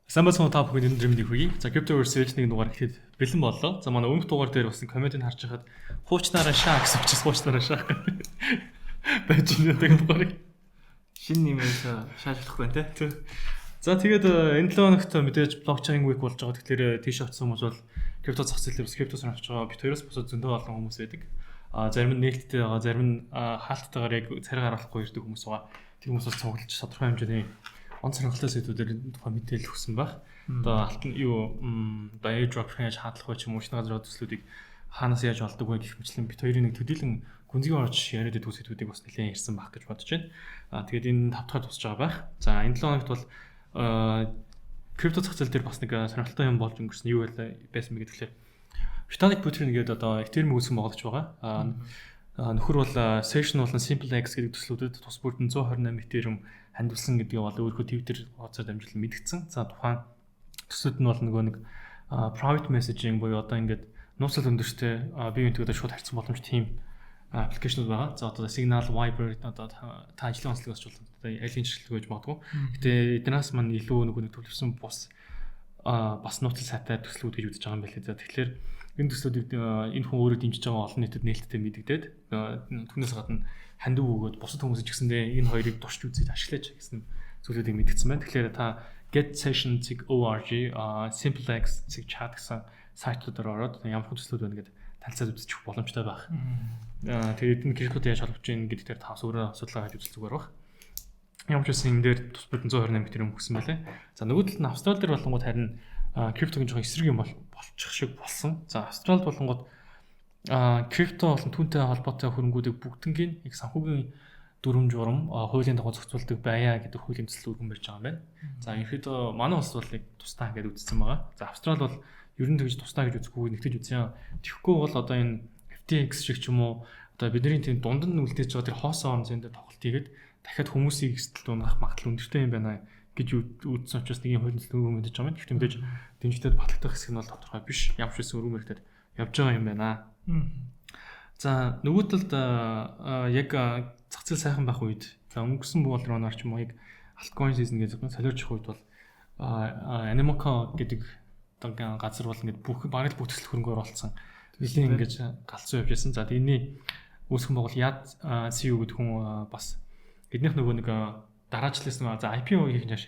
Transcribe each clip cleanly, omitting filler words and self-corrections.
Самбацхан та бүхэнд өнөөдөр мэндийг хүргэе. За Cryptoverse нэг дугаар ихэд бэлэн боллоо. За манай өмнөх дугаар дээр бас комментиг харж хахад хуучнаараа шаа гэсэн учраас хуучнаараа шаа байж байгаа дугаарыг шинэ нэмээс шааж болохгүй байна те. За тэгээд энэ 7 хоногт мэдээж блокчейн week болж байгаа. Тэгэхээр тийш очсон хүмүүс бол крипто зах зээлээр бас крипто сонирхож байгаа бит хоёроос босоод зөндөө олон хүмүүс байдаг. Зарим нь нээлттэй байгаа, зарим нь хаалттайгаар яг царай гаргахгүй ирдэг хүмүүс байгаа. Тэр хүмүүс бас цуглаж тодорхой хэмжээний он сонирхолтой сэдвүүдээр тухайн мэдээлэл өгсөн баг. Одоо алтан юу одоо airdrop хийж хаадлах байх юм уу, шинэ газар төслүүдийг хаанаас яаж олдог вэ гэх мэтлэн бит хоёрын нэг төдийлөн гүнзгий орж яриад идэх сэдвүүдийг бас нэлээд ярьсан баг гэж бодож байна. Тэгээд энэ 5 дахь тусч байгаа байх. За энэ 7 хоногт бол крипто зах зээл дээр бас нэг сонирхолтой юм болж өнгөрсөн юу байсан бэ гэхээр Vitalik Buterin гэдэг одоо Ethereum үүсгэн байгуулагч байгаа. Нөхөр бол session болон SimpleX гэдэг төслүүдэд тус бүрдэн 128 Ethereum хандвалсан гэдгийг бол өөрийнхөө Twitter хуудасаар дамжуулан мэдгдсэн. За тухайн төслүүд нь бол нөгөө нэг private messaging буюу одоо ингээд нууцлал өндөртэй бие биентэйгээ шууд харьцсан боломж тийм аппликейшнуд байгаа. За одоо Signal, Viber одоо та ажлын онцлогоос ч бол одоо аль шинжилгээ гэж магадгүй. Гэтэ эднээс маань илүү нөгөө нэг төлөвлөсөн бас нууцлал сайтай төслүүд гэж үзэж байгаа юм байна лээ. За тэгэхээр энэ төслүүдийг энэ хүн өөрөө дэмжиж байгаа олон нийтэд нээлттэй мэдэгдээд түүнээс гадна хандив өгөөд бусад хүмүүс ч гэсэндээ энэ хоёрыг туршиж үзээд ашиглаж гэсэн зүйлүүдийг мэдгдсэн байна. Тэгэхээр та getsession.org, SimpleX, chat гэсэн сайтуудаар ороод ямар төслүүд байна гэдэг танилцаад үзчих боломжтой байх. Тэгээд энэ крипtot яаж холбож ийн гэдэгтэр та өөрөө асуудал хайж үзэл зүгээр баг. Ямар ч үсэн энэ дээр тус бүрдэн 128 Ethereum өгсөн байлээ. За нөгөө талд нь Австрали дээр болонгууд харин криптогийн жоохон эсрэг юм болчих шиг болсон. За Австралид болонгууд крипто болон түүнтэй холбоотой хөрөнгүүдийг бүгднгийн их санхүүгийн дүрм журам хуулийн дагуу зохицуулдаг байя гэдэг хуулийн төсөл өргөн барьж байгаа юм байна. За ерөөдөө манай улс бол нэг тусдаа гэдээ үзсэн байгаа. За Австрали бол ер нь тэгж тусдаа гэж үзэхгүй нэгтгэж үзье. Тэгэхгүй бол одоо энэ FTX шиг ч юм уу одоо бидний тийм дунд нь үлдээж байгаа тэр хоосон онцын дээр тоглолт хийгээд дахиад хүмүүсийг эстэл дунгах магадлал өндөртэй юм байна гэж үзсэн учраас нэг юм хуулийн төсөл өргөн мэдэж байгаа юм. Гэхдээ мэдээж дэмжлэгтэй батлагдах хэсэг нь бол тодорхой биш. Ямар ч үсэн өргөн барьтад явж байгаа юм байна. За нөгөө талд яг зах зээл сайхан байх үед за өнгөрсөн болроор ч юм уу яг altcoin season гэж солиорчих үед бол Animoca гэдэг газар бол ингээд бараг бүх төсөл хөрөнгө оруулсан. Нэлийн ингэж галзуу явж байсан. За энэний үүсгэн байгуул яд CEO гэдэг хүн бас эднийх нөгөө нэг дараачлаас нэг за IPO хийх жааш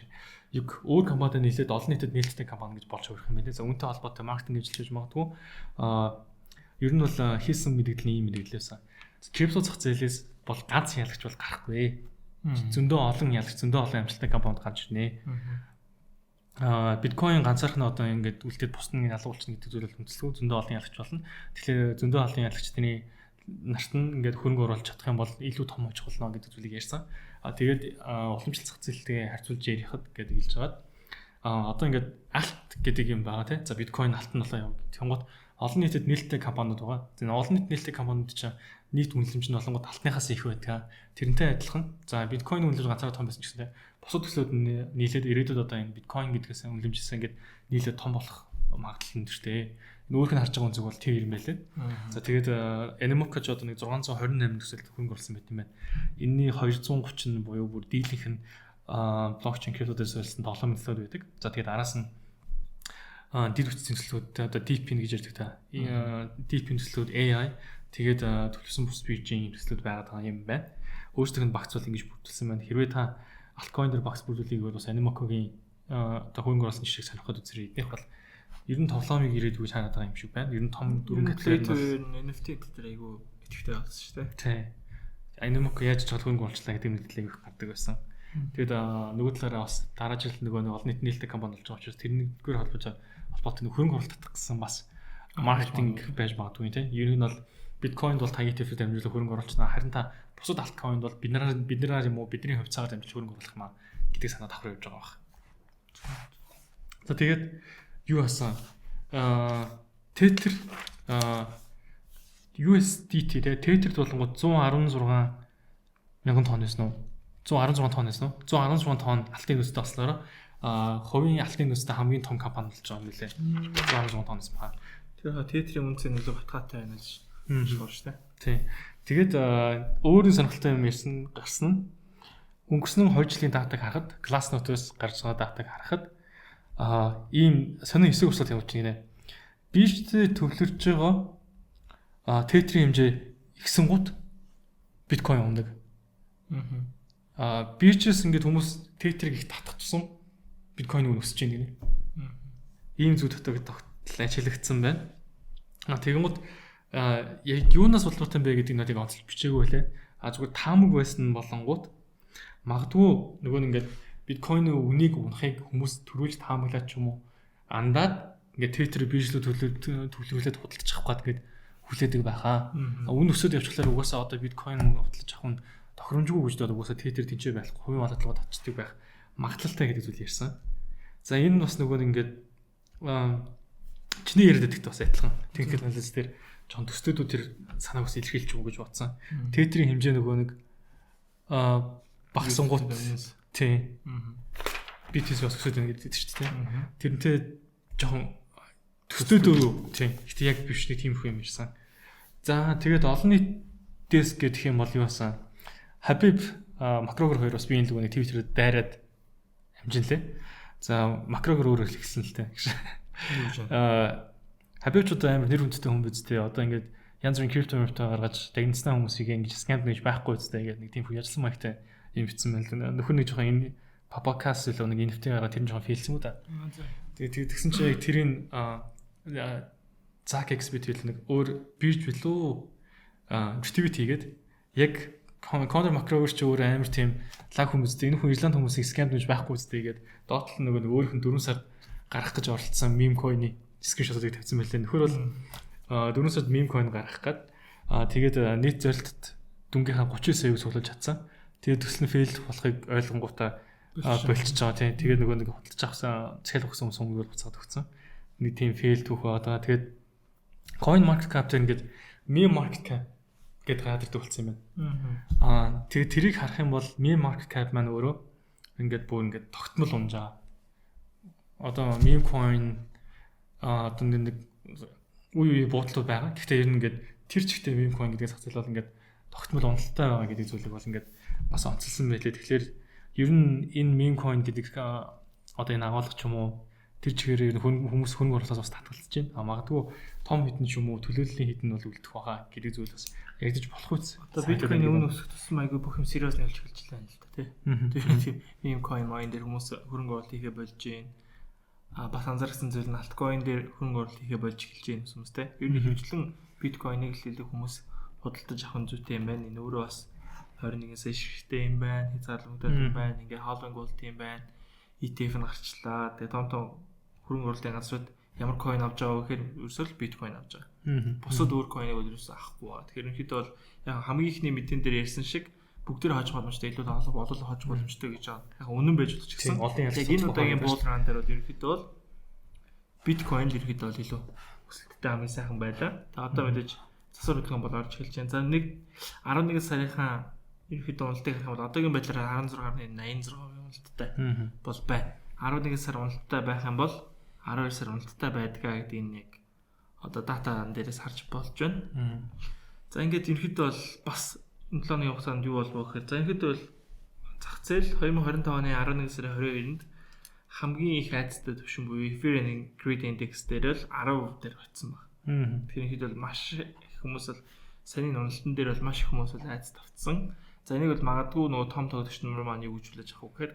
юг өөр компанид нийлээд олон нийтэд нээлттэй компани гэж болж байгаа юм байна. За үүнтэй холбоотой маркетинг ажиллаж магадгүй ер нь бол хийсэн мэдээлэл ийм мэдээлэлээс крипто зах зээлээс бол ганц ялагч бол гарахгүй. Зөндөө олон ялагч, зөндөө олон амжилттай компанид гарч ирнэ. Биткойн ганцаархнаа одоо ингээд үлдээд бусны ялгуулчихна гэдэг зүйл хүндлэхгүй зөндөө олон ялагч болно. Тэгэхээр зөндөө олон ялагчдын нарт нь ингээд хөрөнгө оруулах чадах юм бол илүү том очих болно гэдэг зүйлийг ярьсан. Тэгээд уламжлалт зах зээлтэй харьцуулж ярихад гэдэг хэлж байгаад одоо ингээд алт гэдэг юм байгаа тий. За биткойн алт нь болоо яваа. Тэнгууд олон нийтэд нээлттэй компаниуд байгаа. Энэ олон нийт нээлттэй компаниуд чинь нийт үнэлэмж нь болонгод алтныхаас их байдаг. Тэрнтэй адилхан. За биткойн үнэлж ганцаараа том байсан ч гэсэн бусад төслүүд нийлээд ирээдүйд одоо энэ биткойн гэдгээс үнэлэмжсэн ингээд нийлээд том болох магадлал өндөртэй. Энэ өөрх нь харж байгаа үнцэг бол тэр юм байлээ. За тэгээд Animoca ч одоо нэг 628 төсөлд хөрөнгө оруулсан байт юм байна. Энийний 230 нь буюу бүр дийлэнх нь блокчейн криптодээс олсон 7 төслүүд байдаг. За тэгээд араас нь дид үтцийн төслүүд одоо DeepIn гэж ярьдаг та. DeepIn төслүүд AI тэгээд төлөвсөн бус биржийн төслүүд байгаад байгаа юм байна. Өөрсдийнх нь багц бол ингэж бүрдүүлсэн байна. Хэрвээ та altcoin дээр багц бүрдүүлэх бол бас Animoca-гийн одоо хөрөнгө оруулалтын жишээг сонирхоод үзэрэй. Эднийх бол ер нь тоглоомыг ирээдүйг шаанаад байгаа юм шиг байна. Ер нь том дөрвөн категори NFT дээр айгүй итгэвтэй байсан шүү дээ. Тий. Animoca яаж ч хөрөнгө оруулчлаа гэдэг мэдээлэл их гардаг байсан. Тэгээд нөгөө талаараа бас дараа жил нөгөө олон нийт нээлттэй компани болж байгаа учраас тэрнийгээр холбоотой хөрөнгө оруулалт татах гэсэн бас маркетинг байж магадгүй тий. Ер нь бол биткойнд бол ETF-ээр дамжуулан хөрөнгө оруулчихна. Харин та бусад алткойнд бол биднээр юм уу бидний хувьцаагаар дамжуулж хөрөнгө оруулах юм аа гэдэг санаа давхар явж байгаа баг. За тэгээд юу хасан Tether USDT Tether болонгод 116 мянган тонн байсан уу? 116 тонн байсан уу? 116 тонн алтын нөөцтэй болсноор хувийн алтын нөөцтэй хамгийн том компани болж байгаа юм билээ. 116 тонн байсан ба. Тэр Tether-ийн үнцэн нөлөө батгаатай байна гэж байна шүү дээ. Тий. Тэгээд өөрийн сонирхолтой юм гарсан нь өнгөрсөн 2 жилийн датаг харахад Glassnode-оос гарч байгаа датаг харахад ийм сонин хэсэг услаад явуулж байна. Биржтэй төвлөрж байгаа тетрийн хэмжээ ихсэн гут биткойн ундаг. Биржээс ингээд хүмүүс тетрийг их татах тусам биткойн өсөж байна гинэ. Ийм зүйл тогтол ажиглагдсан байна. Тэгэнгүүт яг юунаас болдгоотой бэ гэдэг нь онцлж бичээгүй байлаа. Зүгээр таамаг байсан болонгууд магадгүй нөгөө ингээд биткойны үнийг унахыг хүмүүс төрүүлж таамаглаад ч юм уу андаад ингээд Twitter биржлүү төлөвлөлөөд худалдаж авах гээд хүлээдэг байхаа. Үн өсөд явчихлаар угаасаа одоо биткойн худалдаж авах нь тохиромжгүй гэж угаасаа Twitter тэнцээ байхгүй хувийн малтлогод очдөг байх магадлалтай гэдэг зүйл ярьсан. За энэ бас нөгөө ингээд чиний яриад байдагт бас адилхан техникэл анализ дээр жоон төстөдүүд тэр санааг бас илэрхийлж өгөө гэж бодсон. Тетрийн хэмжээ нөгөө нэг багсан гут тий. BTS бас өсөд байна гэдэг чинь тий. Тэрнтэй жоон төстөдөө тий. Гэтэ яг биш нэг тийм их юм ирсэн. За тэгээд олон нийтээс гэх юм бол юу басан? Habib Макгрегор хоёр бас биеийн лүгэний Twitter-ээр дайраад амжинлээ. За Макгрегор өөрөө хэлсэн л дээ. Habib ч одоо амар нэр хүндтэй хүн биз дээ. Одоо ингээд янз бүрийн криптомертэй гаргаж дагнацсан хүмүүсийг ингэж скам гэж байхгүй үстэй ингээд нэг тийм их ярьсан маягтай юм битсэн байна л. Нөхөр нэг жоохон энэ Papacast л нэг NFT гараад тэр нь жоохон фейлсэн үү та. Тэгээд тэгсэн чинь яг тэрийн ZachX бит нэг өөр бирж билүү retweet хийгээд яг Conor McGregor ч өөр амар тийм лаг хүмүүстэй энэ хүн Ирланд хүмүүсийг скам гэж байхгүй үстэй тэгээд доотлол нөгөө өөрийнх нь 4 сард гарах гэж оролцсон meme coin-ы скриншотыг тавьсан байлээ. Нөхөр бол 4 сард meme coin гаргах гээд тэгээд нийт зорилтод дүнгийнхаа 39 саяг суулгаж чадсан. Тэгээд төсөл нь фейл болохыг ойлгонгуудаа болчихж байгаа тийм. Тэгээд нөгөө нэг худалдаж авсан захиал өгсөн хүмүүс буцаад өгсөн. Нэг тийм фейл түүх байгаа. Тэгээд coin market cap дээр ингээд meme market cap гэдэг гадардаг болсон юм байна. Тэгээд тэрийг харах юм бол meme market cap маань өөрөө ингээд бүр ингээд тогтмол унжаа. Одоо meme coin одоо нэг үе буудлууд байгаа. Гэхдээ ер нь ингээд тэр чигтээ meme coin гэдэг зах зээл бол ингээд тогтмол уналттай байгаа гэдэг зүйлийг бол ингээд бас онцлсан байлээ. Тэгэхээр ер нь энэ meme coin гэдэг одоо энэ агуулга ч юм уу тэр чигээр хүмүүс хөнгө орлоос бас татгалзаж байна. Магадгүй том хитэн ч юм уу төлөөллийн хитэн бол үлдэх байгаа гэдэг зүйл бас ягдаж болох үс. Одоо биткойн өмнө өсөх тусам айгүй бүх юм сериус нь явж эхэлж байна л да тий. Тэгэхээр meme coin майн дээр хүмүүс хөрөнгө оруулалт хийхэ болж байна. Бас анзаарсан зүйл нь альткойн дээр хөрөнгө оруулалт хийхэ болж эхэлж байна хүмүүс тий. Ер нь хөвчлэн биткойныг л илүү хүмүүс худалдаж авах зүйтэй юм байна. Энэ өөрөө бас 21 сая ширхтээ юм байна. Хязгаарлагдаад юм байна. Ингээ холбонг болт юм байна. ETF нь гарчлаа. Тэгээ том хөрөнгө оруулалтын газрууд ямар coin авч байгаа вэ гэхээр ерөөсөө биткойн авч байгаа. Бусад өөр coin-ыг бол ерөөсөө авахгүй байгаа. Тэгэхээр ерөнхийдөө бол яг хамгийн ихний мэдэн дээр ярьсан шиг бүгдээр хожих боломжтой илүү олол хожих боломжтой гэж байгаа. Яг үнэн байж болох ч гэсэн. Яг энэ удаагийн bull run дээр бол ерөнхийдөө бол биткойн л ерөнхийдөө бол илүү өсөлттэй хамгийн сайхан байлаа. Тэгээ одоо мэдээж засвар хөдөлгөөн бол орж эхэлж байна. За нэг 11 сарынхаа ерөнхийдөө уналтыг харах юм бол одоогийн байдлаар 16.86% уналттай бол байна. 11 сар уналттай байх юм бол 12 сар уналттай байдгаа гэдэг энэ яг одоо дата дээрээс харж болж байна. За ингээд ерөнхийдөө бол бас 7 оны хугацаанд юу болов гэхээр за ерөнхийдөө бол зах зээл 2025 оны 11 сарын 22-нд хамгийн их айцтай түвшин буюу Ethereum Greed Index дээр л 10% дээр очсон байна. Тэр ерөнхийдөө бол маш их хүмүүс бол санийн уналтан дээр бол маш их хүмүүс бол айц тавцсан. За энийг бол магадгүй нөгөө том тоглогч нар маань юу гэж хүлээж авах вэ гэхээр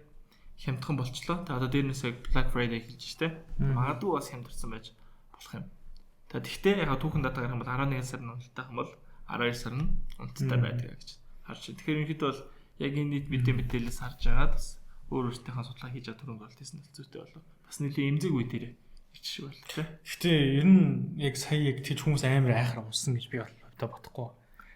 хямдхан болчлоо. Тэгээ одоо дээрнээсээ Black Friday эхэлж штэ. Магадгүй бас хямдэрсэн байж болох юм. Тэгэхдээ яг түүхэн дата гарах юм бол 11 сарын уналттай юм бол 12 сар нь уналттай байдаг гэж харж байна. Тэгэхээр ерөнхийдөө бол яг энэ нийт мэдээлэлээс харж байгаа бас өөр өөртөөхөө судалгаа хийж байгаа төрөнгө оруулалт хийсэн зүйтэй болов. Бас нэлийн эмзэг үе дээр ичж бол тээ. Гэхдээ ер нь яг сая яг тийч хүмүүс амар айхаар унсан гэж би одоо бодохгүй.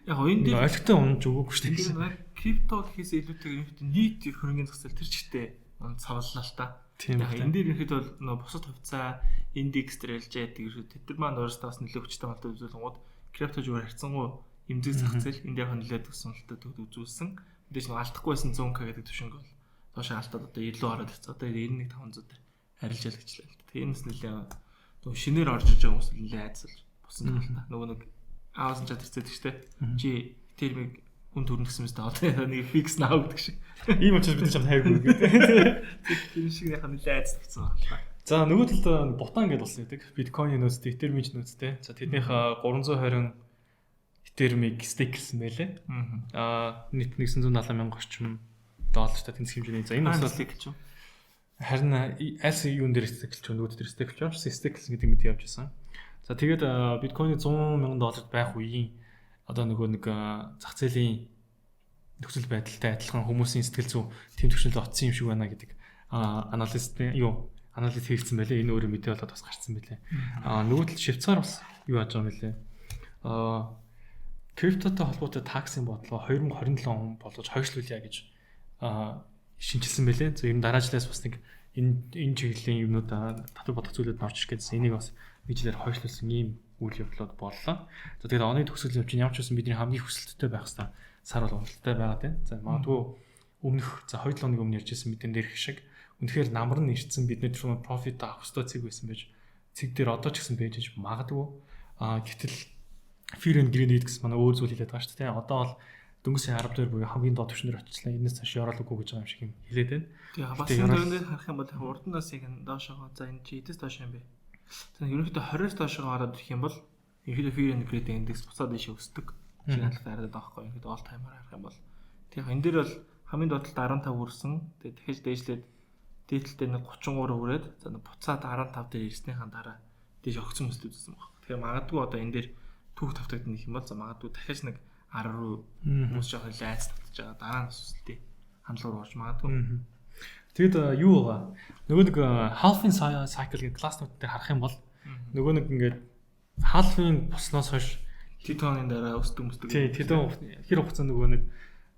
Яг энэ дээр ойлгохтой унж өгөөгүй шүү дээ. Крипто гэхээс илүүтэй ерөнхийдөө нийт хөрөнгөний зах зээл тэр чигтээ цавллаа л та. Яг энэ дээр ерөнхийдөө нөө бусад хувьцаа индекс дээр ялж яадаг ерөөд тэр маань өөрөөсөө бас нөлөө хүчтэй болдог үзүүлэнгууд крипто зүгээр харьцангуй эмзэг зах зээл энэ дээр хөндлөд гэсэн уналтад үзүүлсэн. Мэдээж нэг алдахгүйсэн 100k гэдэг төвшинг бол доошоо алдаад одоо илүү ороод ирсэн. Одоо 91500 дээр харилж ял гэжлээ. Тэгээ энэс нэлээ нөгөө шинээр орж иж байгаа хүмүүс нэлээ айцсалж босон юм байна. Нөгөө нэг аавсан чад ирцээд гэжтэй. Чи термиг хүн төрнө гэсэн мэт одоо нэг фикс наа гэдэг шиг. Ийм учраас бид чамд хайргүй гэдэг. Тэр шиг яхаа нэлээ айц тавьсан байна. За нөгөө талд бутан гэдээ болсон байдаг. Биткойн нөөцтэй, Ethereum нөөцтэй. За тэднийх 320 Ethereum-ыг стейк гэсэн байлээ. Нийт 170 мянга орчим доллартай тэнцэх хэмжээний. За энэ бас стейк ч юм. Харин аль юун дээр стейклж байгаа нөгөө дээр стейклж байгаа. Стейклс гэдэг мэт явж байсан. За тэгээд биткойн 100 мянган долларт байх үеийн одоо нөгөө нэг зах зээлийн нөхцөл байдалтай адилхан хүмүүсийн сэтгэл зүй тэм төвшөнд оцсон юм шиг байна гэдэг анализ хийгдсэн байлээ. Энэ өөрөө мэдээ болоод бас гарсан байлээ. Нөгөө тал Швейцар бас юу яаж байгаа юм бэлээ. Криптотой холбоотой таксын бодлого 2027 он болгож хойшлуулъя гэж шинжилсэн байлээ. За ер нь дараа жилээс бас нэг энэ чиглэлийн юмнууд татвар бодох зүйлүүд орж ирэх гэсэн. Энийг бас бичлэр хойшлуулсан ийм үйл явдлууд боллоо. За тэгээд оны төгсгөл явж ямар ч байсан бидний хамгийн хүсэлттэй байх хэвээр сар бол уналттай байгаад байна. За магадгүй өмнөх 2-7 өдрийн өмнө ярьжсэн мэдэн дээр их шиг үнэхээр намар нь ирсэн бидний түрүү профит авах ёстой цэг байсан байж цэг дээр одоо ч гэсэн байж магадгүй. Гэтэл fear and greed гэсэн манай өөр зүйл хэлээд байгаа шүү дээ. Одоо бол дөнгөсийн 10 дээр буюу хамгийн доод түвшнээр очилаа. Энэс цааш яруулаагүй гэж байгаа юм шиг юм хэлээд байна. Тэгээ бас энэ дээр харах юм бол урднаас яг доошоо за энэ чи эдэс доош юм бэ. За ерөнхийдөө 20-с доошоо ороод ирэх юм бол ерөнхийдөө fear and greed индекс буцаад ишээ өсдөг. Шиг хандлагатай хараад байгаа байхгүй. Ерөнхийдөө all timer харах юм бол тэгээ энэ дээр бол хамгийн доотлолт 15 хүрсэн. Тэгээ дахиж дээшлээд дээдлэлтэй нэг 33 хүрээд за буцаад 15 дээр ирснийхаа дараа дээш огцсон өсөлт үзсэн байна. Тэгэхээр магадгүй одоо энэ дээр түүх тавтагдана гэх юм бол за магадгүй дахиж нэг 10 руу хүмүүс жоох лайц татж байгаа дараа нь өсөлттэй хандлага орж магадгүй. Тэгэд юу байгаа? Нөгөө нэг halving cycle гэх класснууд дээр харах юм бол нөгөө нэг ингээд halving болсноос хойш титоны дараа өсдөг. Тий, титон хэр хугацаанд нөгөө нэг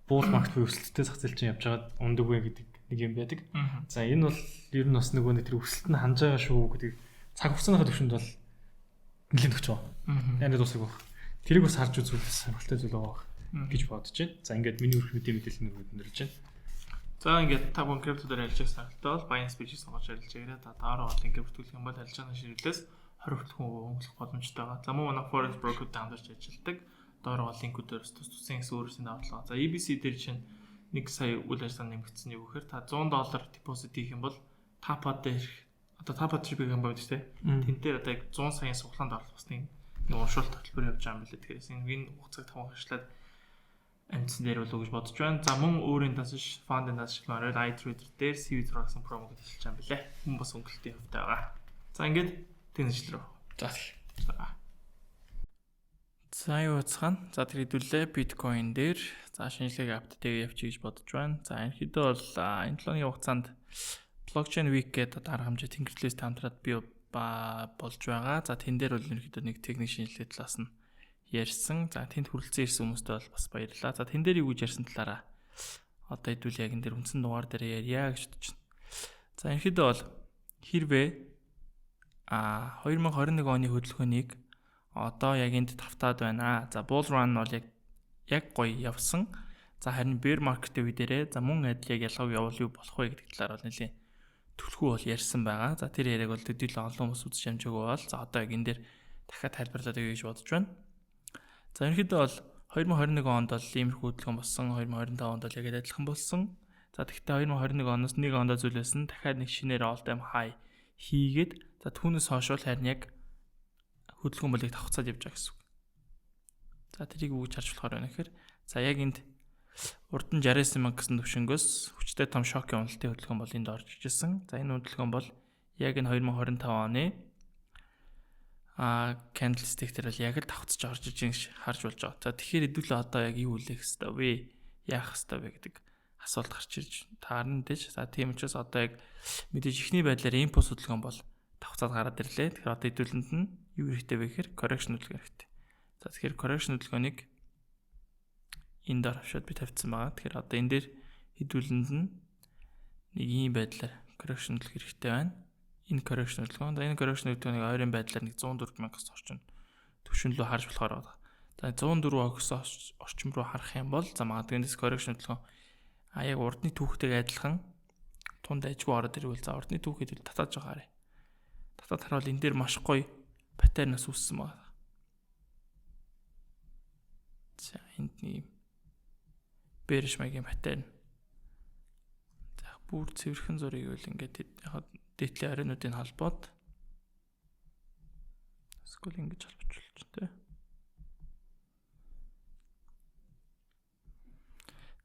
bull market буюу өсөлттэй зах зээл чинь явж байгаа ундаг вэ гэдэг нэг юм байдаг. За энэ бол ер нь бас нөгөө нэг тэр өсөлт нь ханж байгаа шүү гэдэг цаг хугацааныхаа төвшөнд бол нэлээд өгч байгаа. Яг дуусах баг. Тэрийг бас харж үзвэл сонирхолтой зүйл байгаа гэж бодож байна. За ингээд миний өрх мэдээлэл нэг өндөрлж байна. За ингээд та бүхэн крипто дээр ажиллаж саралтай бол Binance Page-ийг сонгож ажиллаж байгаарай. Та дараа бол ингээд бүртгүүлэх юм бол ажиллагааны ширхлээс 20% хөнгөлөх боломжтой байгаа. За мөн манай Forex broker-тэй хамтарч ажилладаг. Доороо бол линкүүдээр тусын гэсэн өөрсдийн давталгаа. За EBC дээр чинь 1 сая үйл ажиллагаа нэмэгдсэн юу гэхээр та $100 депозит хийх юм бол Tapa дээр одоо Tapa trip гэх юм байна шүү дээ. Тэн дээр одоо яг 100 саяын суглаанд орлох басны нэг уушралт хөтөлбөр явж байгаа юм билээ. Тэгэхээр энэ хугацааг таван хашлаад амтсан дээр болов уу гэж бодож байна. За мөн өөрийн дасш фондын дасш ороод iTrader дээр CV6 гэсэн промо гэж хэлж байгаа юм билээ. Хүн бас өнгөлтийн хувьтай байгаа. За ингээд тэнцэл рүү. За юу уцхан. За тэр хэдүүлээ биткойн дээр за шинжилгээг апдейт явуучих гэж бодож байна. За ерөнхийдөө бол энэ 7 өдрийн хугацаанд блокчейн week гэдэг арга хэмжээ тэнгэрлэлээс хамтраад бий болж байгаа. За тэн дээр бол ерөнхийдөө нэг техник шинжилгээ талаас нь ярьсан. За тэнд хүрэлцэн ирсэн хүмүүстээ бол бас баярлалаа. За тэн дээр юу гэж ярьсан талаараа одоо хэдүүл яг энэ дээр үндсэн дугаар дээр ярья гэж бодож байна. За ерөнхийдөө бол хэрвээ 2021 оны хөдөлгөөнийг одоо яг энд тавтаад байна. За bull run бол яг гоё явсан. За харин bear market-ийн үе дээрээ за мөн адил яг ялгааг явуул юу болох вэ гэдэг талаар бол нэлийн төлхөө бол ярьсан байгаа. За тэр яриаг бол төдийлөн олон хүмүүс үзэж амжаагүй бол за одоо яг энэ дээр дахиад тайлбарлаад өгье гэж бодож байна. За ерөнхийдөө бол 2021 онд бол иймэрхүү хөдөлгөөн болсон. 2025 онд бол яг адилхан болсон. За тэгэхдээ 2021 оноос нэг ондоо зүйлсэн дахиад нэг шинээр all time high хийгээд за түүнээс хойш бол харин яг хөдөлгөөн болыг давхцаад явж байгаа гэсэн үг. За тэрийг үгж харж болохоор байна гэхээр за яг энд урд нь 69 мянга гэсэн төвшнгөөс хүчтэй том шокийн уналтын хөдөлгөөн бол энд орж ирсэн. За энэ хөдөлгөөн бол яг энэ 2025 оны candlestick дээр л яг л давхцаж орж иж харж болж байгаа. За тэгэхээр хэдүүлээ одоо яг юу үлээх хэвээр вэ? Яах хэвээр вэ гэдэг асуулт гарч ирж таарна дэж. За тийм учраас одоо яг мэдээж ихний байдлаар импульс хөдөлгөөн бол давхцаад гараад ирлээ. Тэгэхээр одоо хэдүүлэнд нь юу хэрэгтэй вэ гэхээр correction хөдөлгөөн хэрэгтэй. За тэгэхээр correction хөдөлгөөнийг энд авшаад би тавьсан байгаа. Тэгэхээр одоо энэ дээр хэдүүлэнд нь нэг ийм байдлаар correction хөдөлгөөн хэрэгтэй байна. Энэ correction хөдөлгөөн. За энэ correction хөдөлгөөнийг ойрын байдлаар нэг 104 мянгаас орчим төвшин рүү харж болохоор байна. За 104 орчим руу харах юм бол за магадгүй энэ correction хөдөлгөөн яг урдны түүхтэйг адилхан тунд ажгүй ороод ирвэл за урдны түүхэд татаж байгаарэ. Татаад харуул энэ дээр маш гоё паттернаас үүссэн байна. За энд нэг bearish магийн паттерн. За бүр цэвэрхэн зургийг бол ингээд яг дээдлийн оройнуудын холбоод скул ингэж холбочлж тэ.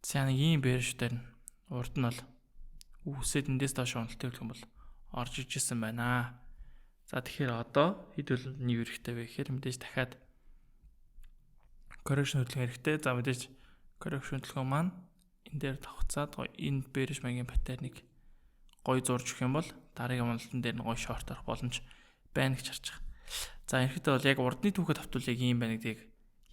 За нэг ийм бэршүүдээр нь урд нь бол үүсээд эндээс доош уналтыг хэлэх юм бол орж ижсэн байна. За тэгэхээр одоо хэдүүл нэг хэрэгтэй вэ гэхээр мэдээж дахиад correction хөдөлгөөн хэрэгтэй. За мэдээж correction хөдөлгөөн маань энэ дээр давхцаад энэ бэрш маягийн паттерныг гоё зурж өгөх юм бол дараагийн уналтан дээр нь гоё шорт орох боломж байна гэж харж байгаа. За ерөнхийдөө бол яг урдны түүхэд автуулыг ийм байна гэдгийг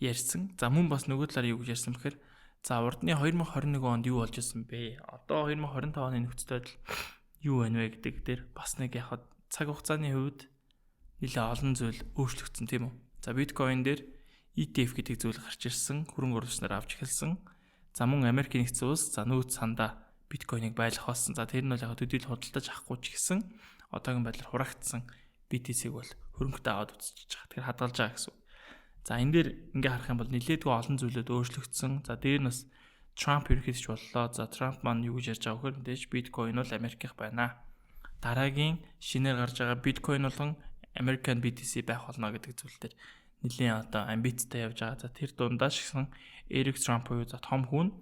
ярьсан. За мөн бас нөгөө талаар юу гэж ярьсан бэхээр за урдны 2021 онд юу болж ирсэн бэ? Одоо 2025 оны нөхцөл байдал юу байна вэ гэдэг дээр бас нэг яг цаг хугацааны хувьд нэлээд олон зүйл өөрчлөгдсөн тийм үү? За биткойн дээр ETF гэдэг зүйл гарч ирсэн, хөрөнгө оруулагч нар авч эхэлсэн. За мөн Америкийн нэгдсэн улс за нөөц сандаа биткойныг байлгах болсон. За тэр нь бол яг төдийл худалдаж авахгүй ч гэсэн одоогийн байдлаар хураагцсан BTC-г бол хөрөнгөтэй аваад үзчихэж байгаа. Тэгэхээр хадгалж байгаа гэсэн. За энэ дээр ингээ харах юм бол нэлээдгүй олон зүйлүүд өөрчлөгдсөн. За дээр нь бас Трамп ерөнхийдч боллоо. За Трамп маань юу гэж ярьж байгаа вөхөр мэдээж биткойн бол Америкийнх байна. Дараагийн шинээр гарч байгаа биткойн болгон American BTC байх болно гэдэг зүйл дээр нэлийн одоо амбицтай явж байгаа. За тэр дундаа шигсэн Эрик Трамп буюу за том хүн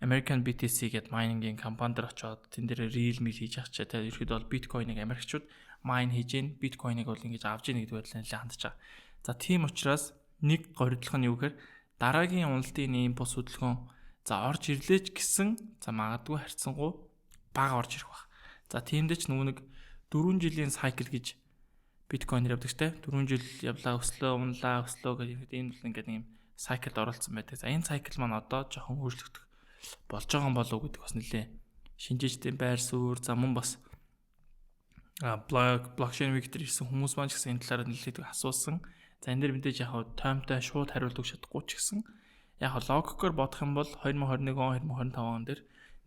American BTC гэдэг майнингийн компани дээр очиод тэн дээр real mill хийж авчаа. Тэр ерөөдөө бол биткойныг Америкчууд майн хийж гин, биткойныг бол ингэж авж ийн гэдэг байдлаар нэлээд хандж байгаа. За тийм учраас нэг горигдлох нь юу гэхээр дараагийн уналтын ийм бус хөдөлгөөн за орж ирлээч гэсэн за магадгүй харьцангуй бага орж ирэх баг. За тиймдээ ч нөгөө нэг 4 жилийн cycle гэж биткойнер явдаг те 4 жил явлаа өслөө унлаа өслөө гэх юм бол ингээд нэг юм cyclд оролцсон байдаг. За энэ cycle маань одоо жоохон өөрчлөгдөх болж байгаа юм болов уу гэдэг бас нэлээ шинжээчдийн байр суурь за мөн бас блокчейн вектор ирсэн хүмүүс маань ч гэсэн энэ талаар нэлээд асуусан. За энэ дэр мэдээж яг таймтай шууд хариулт өгч чадахгүй ч гэсэн яг логикоор бодох юм бол 2021 он 2025 он дээр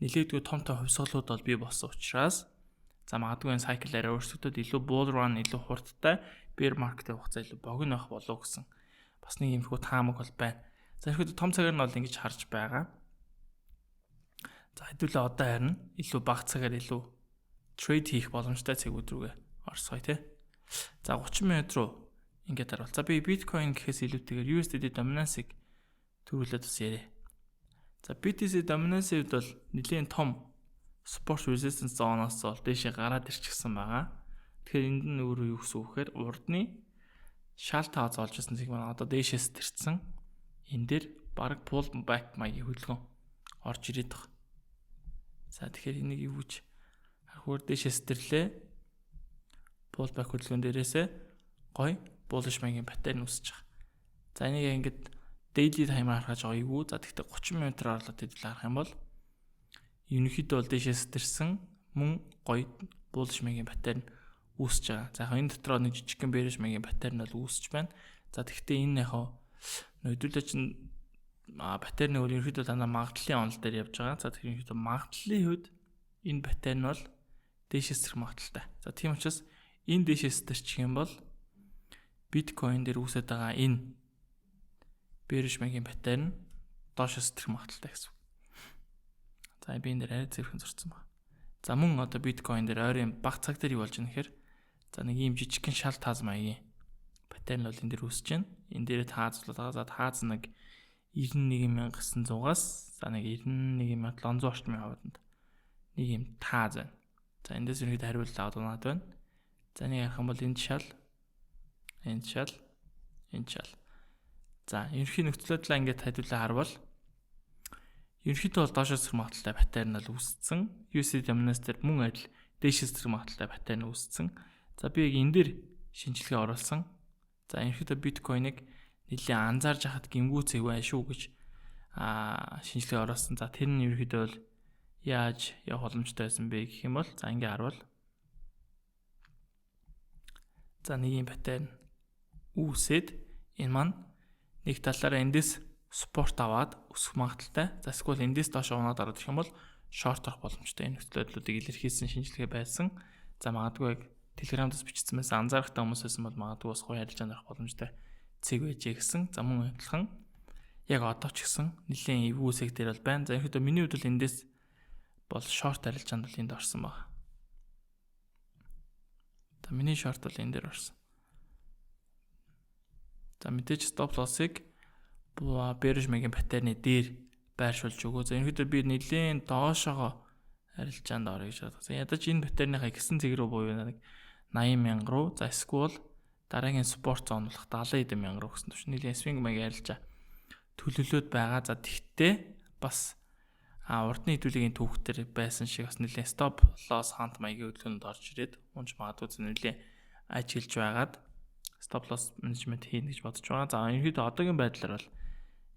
нэлээдгүй том хувьсгалууд бол бий болсон учраас за магадгүй энэ cycle арай өөрсдөө илүү bull run илүү хурдтай bear market-ийн хугацаа илүү богино байх болов гэсэн бас нэг юмхүү таамаг бол байна. За ихэд том цагаар нь бол ингэж харж байгаа. За хэдүүлээ одоо харин илүү бага цагаар илүү трейд хийх боломжтой цагууд рүүгээ орсгоё тий. За 30 минут руу ингээд харуул. За би биткойн гэхээс илүүтэйгээр USDT dominance-ыг төрүүлээд бас яриа. За BTC dominance-д бол нэлийн том support resistance zone-оос бол дээшээ гараад ирчихсэн байгаа. Тэгэхээр энд нь өөрөө юу гэсэн үг вэхээр урдны шал таа зоолж ирсэн зэг маань одоо дээшээс тэрсэн. Энэ дээр баг pull back маягийн хөдөлгөөн орж ирээд байгаа. За тэгэхээр энийг юу гэж хөр дээшээс тэрлээ. Pull back хөдөлгөөн дээрээсээ гой bullish маягийн паттерн үүсэж байгаа. За энийг ингээд daily timer харахаж байгаа юу? За тэгтээ 30 минутаар орлоод хэдүүл харах юм бол ерөнхийдөө бол дээшээс тэрсэн мөн гой bullish маягийн паттерн үүсэж байгаа. За яг энэ дотроо нэг жижигхэн bearish маягийн паттерн бол үүсэж байна. За тэгтээ энэ яг хэдүүлээ чинь паттерны үйл ерөнхийдөө дандаа магадлалын онол дээр явж байгаа. За тэр ерөнхийдөө магадлалын хувьд энэ паттерн бол дээшээс тэрх магадaltaй. За тийм учраас энэ дээшээс тэрчих юм бол биткойн дээр үүсэж байгаа энэ bearish маягийн паттерн доошоос тэрх магадaltaй гэсэн. За би энэ дээр арай зэрхэн зурцсан байна. За мөн одоо биткойн дээр ойрын баг цаг дээр юу болж байна гэхээр за нэг ийм жижигхэн шал тааз маягийн паттерн бол энэ дээр үүсэж байна. Энэ дээр таазлуулаад байгаа. За тааз нэг 91900-аас за нэг 91700 орчмын хавьд нэг юм тааз байна. За эндээс ерөнхийдөө хариулт аваад унаад байна. За нэг ярих юм бол энэ шал За ерөнхий нөхцөл байдлаа ингээд хайдуулаа харвал ерөнхийдөө бол доошоос зэрэг магадaltaй паттерн бол үүссэн. USD dominance дээр мөн адил дээшээс зэрэг магадaltaй паттерн үүссэн. За би яг энэ дээр шинжилгээ оруулсан. За ерөнхийдөө биткойныг нэлээд анзаарж хахад гимгүүцэг бай шүү гэж шинжилгээ оруулсан. За тэр нь ерөнхийдөө бол яаж явах боломжтой байсан бэ гэх юм бол за ингээ харвал за нэг юм паттерн үүсээд энэ маань нэг талаараа эндээс спорт аваад өсөх магадaltaй. За эсвэл эндээс доош унаад орох юм бол шорт орох боломжтой. Энэ нөхцөл байдлуудыг илэрхийлсэн шинжилгээ байсан. За магадгүй Telegram-дас бичсэн байсан анзаарахтай хүмүүс байсан бол магадгүй бас гоё харилцаанд орох боломжтой цэг байжээ гэсэн. За мөн адилхан яг одоо ч гэсэн нэлийн эвгүүсэг дээр бол байна. За ерөнхийдөө миний хувьд бол эндээс бол шорт харилцаанд бол энд орсон байна. За миний шорт бол энэ дээр орсон. За мэдээж стоп лоссыг Бережмегийн паттерны дээр байршуулж өгөө. За ерөнхийдөө би нэлийн доошоогоо арилжаанд орё гэж бодсон. Ядаж энэ паттерныхаа гисэн цэг рүү буюу нэг 80,000 руу, за эсвэл дараагийн спорт зон болох 70,000 руу гэсэн түвш нэлийн свинг маяг арилжаа төлөвлөд байгаа. За тэгтээ бас урдны хэдүүлгийн түүхтэр байсан шиг бас нэлийн стоп лосс хант маягийн хөдөлгөөнд орж ирээд унж магадгүй нэлийн ажиллаж байгаад стоп лосс менежмент хийнэ гэж бодож байгаа. За ерөнхийдөө одоогийн байдлаар бол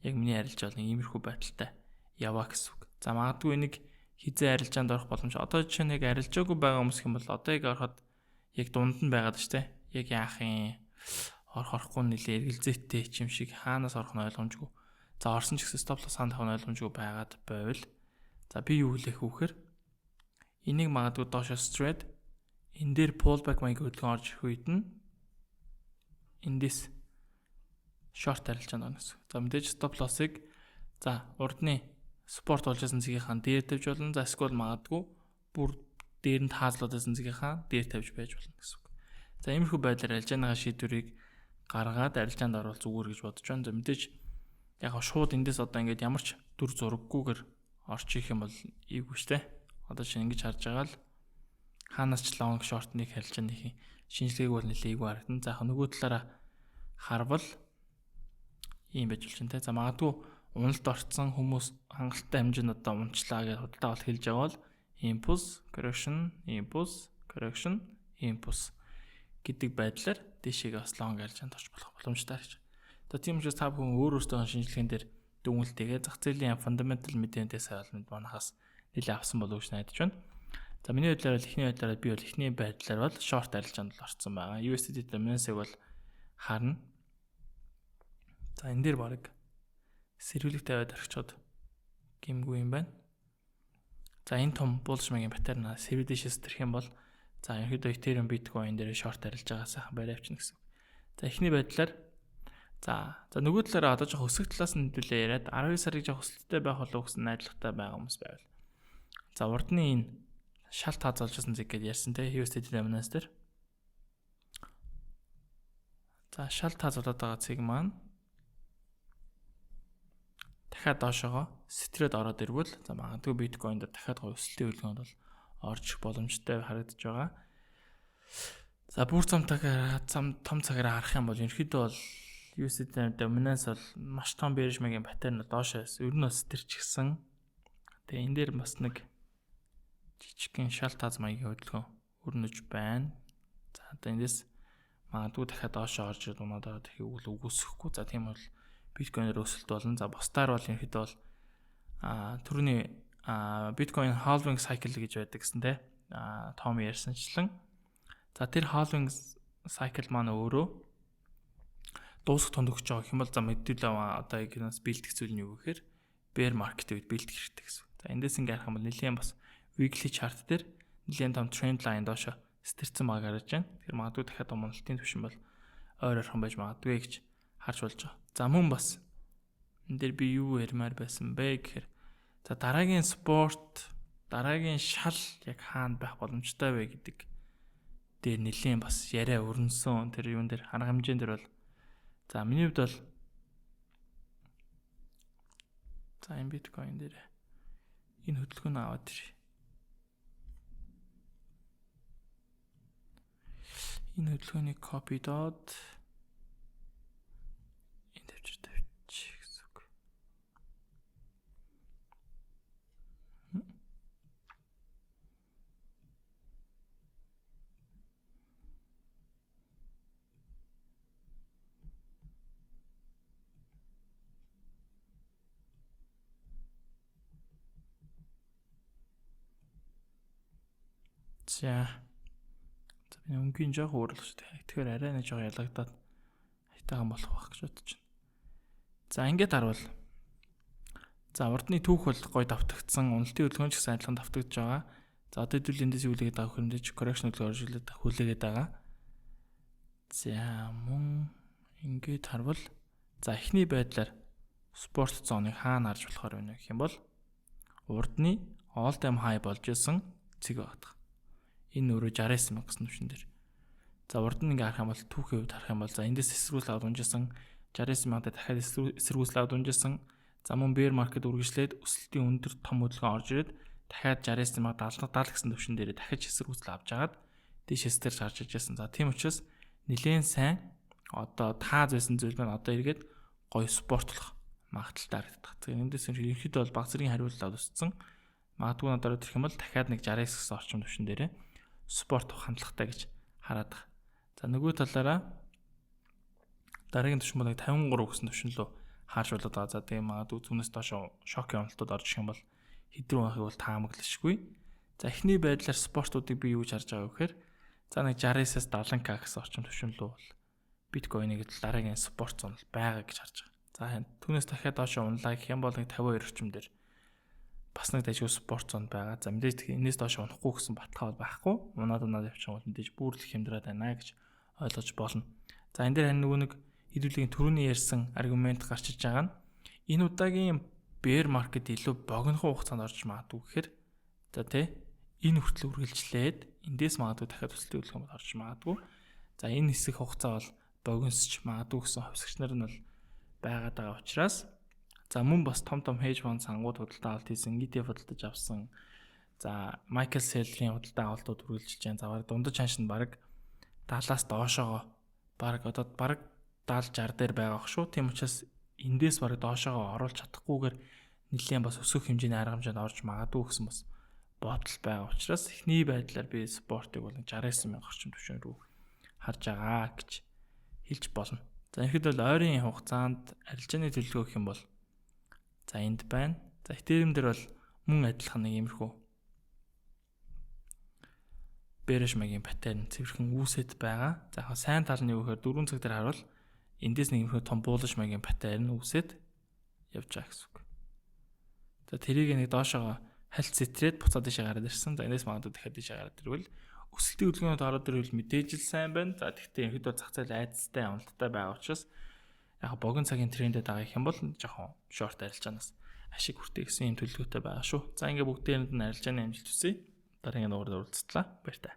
яг миний арилж бол иймэрхүү байдалтай яваа гэсэн үг. За магадгүй энийг хизээ арилжаанд орох боломж. Одоо жишээ нь яг арилжаагүй байгаа хүмүүс юм бол одоо яг ороход яг дунд нь байгаад шүү дээ. Яг яах юм? Орохгүй нэлээ эргэлзээтэй юм шиг хаанаас орох нь ойлгомжгүй. За орсон ч гэсэн стоп лосс ханах нь ойлгомжгүй байгаад байвал за би юу хэлэх вүхээр энийг магадгүй доошо straight энэ дээр pullback маягийн хөдөлгөөн орж ирэх үед нь эндээс short арилжаанд орно гэсэн. За мэдээж стоп лоссыг за урдны спорт болж байсан цэгийнхаа дээр тавьж болно. За эсвэл магадгүй бүр дээр нь таазлаад байсан цэгийнхаа дээр тавьж байж болно гэсэн үг. За иймэрхүү байдлаар арилжааныхаа шийдвэрийг гаргаад арилжаанд оруулах зүгээр гэж бодож байна. За мэдээж яг шууд эндээс одоо ингээд ямар ч дүр зураггүйгээр орчих юм бол ийггүй штэ. Одоо чинь ингэж харж байгаа л хаанаас ч long short-ыг арилжааныхын шинжилгээг бол нэлээд ийггүй харагдана. За нөгөө талаараа харвал ийм байж болж байна те. За магадгүй уналд орцсон хүмүүс хангалттай хэмжээнд одоо унчлаа гэж худалдаа бол хэлж байгаа бол impulse correction, impulse correction, impulse гэдэг байдлаар дэшегээ бас long арилжаанд орж болох боломжтой гэж. За тийм учраас та бүхэн өөрөөсөө шинжилгээнд дээр дүгнэлтийгээ зах зээлийн fundamental мэдээнээс ойлмод манахаас нэлээд авсан болов уу гэж найдаж байна. За миний байдлаар бол эхний байдлаар би бол эхний байдлаар бол short арилжаанд л орсон байгаа. USD dominance-ыг бол харна. За энэ дээр баг сэрвэлэг тавиад орчиход гимгүй юм байна. За энэ том bullish маягийн паттерн сэрвэлдэшээс төрөх юм бол за ерөнхийдөө Ethereum Bitcoin дээр short арилж байгаа сайхан байр авчна гэсэн. За эхний байдлаар за нөгөө талаараа одоо жоох өсөх талаас нь хэдүүлээ яриад 12 сарыг жоох өсөлттэй байх болов гэсэн найдвартай байгаа хүмүүс байвал. За урдны энэ шалт хаазалжсэн зэг гэдээ ярьсан те USD dominance дээр. За шалт хаазуулаад байгаа цэг маань дахиад доошоогоо стрээд ороод ирвэл за магадгүй биткойн дээр дахиад гоё өсөлтийн хөдөлгөөнд бол орж ирэх боломжтой харагдаж байгаа. За бүр том цагаараа харах юм бол ерөнхийдөө бол USD dominance бол маш том bearish маягийн паттерн доошоос ер нь бас тэрчгсэн. Тэгээ энэ дээр бас нэг жижигхэн шалт хаз маягийн хөдөлгөөн өрнөж байна. За одоо эндээс магадгүй дахиад доошоо орж ирээд унаад байгаа тэгэхээр үгүйсэхгүй. За тийм бол биткойнээр өсөлт болно. За бусдаар бол ерөнхийдөө бол түрүүний биткойн halving cycle гэж байдаг гэсэн те. Том ярьсанчлан. За тэр halving cycle маань өөрөө дуусах тунд өгч байгаа юм бол за мэдээлэл одоо ягнаас бэлтгэх зүйл нь юу гэхээр bear market үед бэлтгэх хэрэгтэй гэсэн. За эндээс ингээ харах юм бол нэлээд бас weekly chart дээр нэлээд том trend line доошо стэрсэн баг гарч байна. Тэгэхээр магадгүй дахиад уналтын түвшин бол ойр орхон байж магадгүй гэж харж болж байгаа. За мөн бас энэ дээр би юу ярмаар байсан бэ гэхээр за дараагийн спорт, дараагийн шал яг хаана байх боломжтой вэ гэдэг дээр нэлээд бас яриа өрнөсөн. Тэр юун дээр арга хэмжээнд дээр бол за миний хувьд бол за энэ биткойн дээр энэ хөдөлгөөнд аваад ирээ. Энэ хөдөлгөөнийг copy доод энэ тавьчих гэсэн үг. За өнгийн жоох өөрлөх шүү дээ. Тэгэхээр арай нэг жоох ялагдаад хайтайхан болох байх гэж бодож байна. За ингээд харвал за урдны түүх бол гой давтагдсан. Уналтын хөдөлгөөн ч гэсэн адилхан давтагдж байгаа. За одоо хэдүүл эндээс үлээгээд байгаа хөрөндөө correction хөдөлгөөн оржуулаад хүлээгээд байгаа. За мөн ингээд харвал за эхний байдлаар спорт зоныг хаана харж болохоор байна гэх юм бол урдны all time high болж исэн цэг байдаг. Энэ өөрөө 69,000 гэсэн түвшин дээр. За урд нь ингээ харах юм бол түүхийн хувьд харах юм бол за эндээс эсэргүүцэл аваад унжсан 69,000 дахиад эсэргүүцэл аваад унжсан. За мөн bear market үргэлжлээд өсөлтийн өндөр том хөдөлгөөн орж ирээд дахиад 69,070 гэсэн төвшин дээр дахиж эсэргүүцэл авч жагаад дээшээс дээр гарч иж байсан. За тийм учраас нэлээд сайн одоо тааз байсан зүйл маань одоо эргээд гоё спортлох магадaltaй харагдах. Тэгэхээр эндээс ерөнхийдөө бол баг зэргийн хариултад өссөн. Магадгүй надад ирэх юм бол дахиад нэг 69 гэсэн орчим төвшин дээр спорт хандлагатай гэж хараад байгаа. За нөгөө талаараа дараагийн төвшин бол 53 гэсэн төвшин лөө харж болоод байгаа. За тийм магадгүй түүнээс доош шокийн онолтууд орж ирэх юм бол хэдрүү байхыг бол таамаглашгүй. За эхний байдлаар спортуудыг би юу гэж харж байгаа вэ гэхээр за нэг 69-аас 70k гэсэн орчим төвшин лөө бол биткойныг дараагийн спорт зон байгаа гэж харж байгаа. За түүнээс дахиад доош унлаа гэх юм бол нэг 52 орчим дээр бас нэг дайгуу спорт зонд байгаа. За мэдээж энэс доош унахгүй гэсэн баталгаа бол байхгүй. Унаад явчих юм бол мэдээж бүүрлэх хямдраад байна гэж ойлгож болно. За энэ дээр нөгөө нэг хэдүүлгийн түрүүний ярьсан аргумент гарч иж байгаа нь энэ удаагийн bear market илүү богинохон хугацаанд орж магадгүй гэхээр за тий энэ хүртэл үргэлжлээд эндээс магадгүй дахиад өсөлтийн хөдөлгөөн орж магадгүй. За энэ хэсэг хугацаа бол богиносч магадгүй гэсэн хувьсгч нар нь бол байгаад байгаа учраас за мөн бас том hedge fund сангууд худалдаа авалт хийсэн, ETF худалдаж авсан. За Michael Saylor-ийн худалдаа авалтууд үргэлжилж байгаа. За дундаж ханш нь баг 70-аас доошоогоо баг 70-60 дээр байгаа ах шүү. Тийм учраас эндээс баг доошоогоо оруулж чадахгүйгээр нэлээд бас өсөх хэмжээний арга хэмжээнд орж магадгүй гэсэн бас бодол байгаа учраас эхний байдлаар би спортыг бол 69,000 орчим төвшин рүү харж байгаа гэж хэлж болно. За ихэд бол ойрын хугацаанд арилжааны төлөвлөгөө гэх юм бол за энд байна. За Ethereum дээр бол мөн адилхан нэг иймэрхүү bearish магийн паттерн цэвэрхэн үүсэт байгаа. За яг сайн тал нь юу гэхээр 4 цаг дээр харуул эндээс нэг иймэрхүү том bullish магийн паттерн үүсэт явж байгаа гэсэн үг. За тэрийг нэг доошоо хальт сэтрээд буцаад дэше гараад ирсэн. За энэс магадгүй дахиад дэше гараад ирвэл өсөлтийн хөдөлгөөнд ороод ирвэл мэдээж л сайн байна. За тэгтээ ихэд бол зах зээл айцтай амлалттай байгаа учраас яг богино цагийн трендэд байгаа юм бол жоохон шорт арилжаанаас ашиг хүртээ гэсэн юм төлөвлөгөөтэй байгаа шүү. За ингээ бүгдээрэнд нь арилжааны амжилт хүсье. Дараагийн дугаард уулзтлаа. Баяр таа.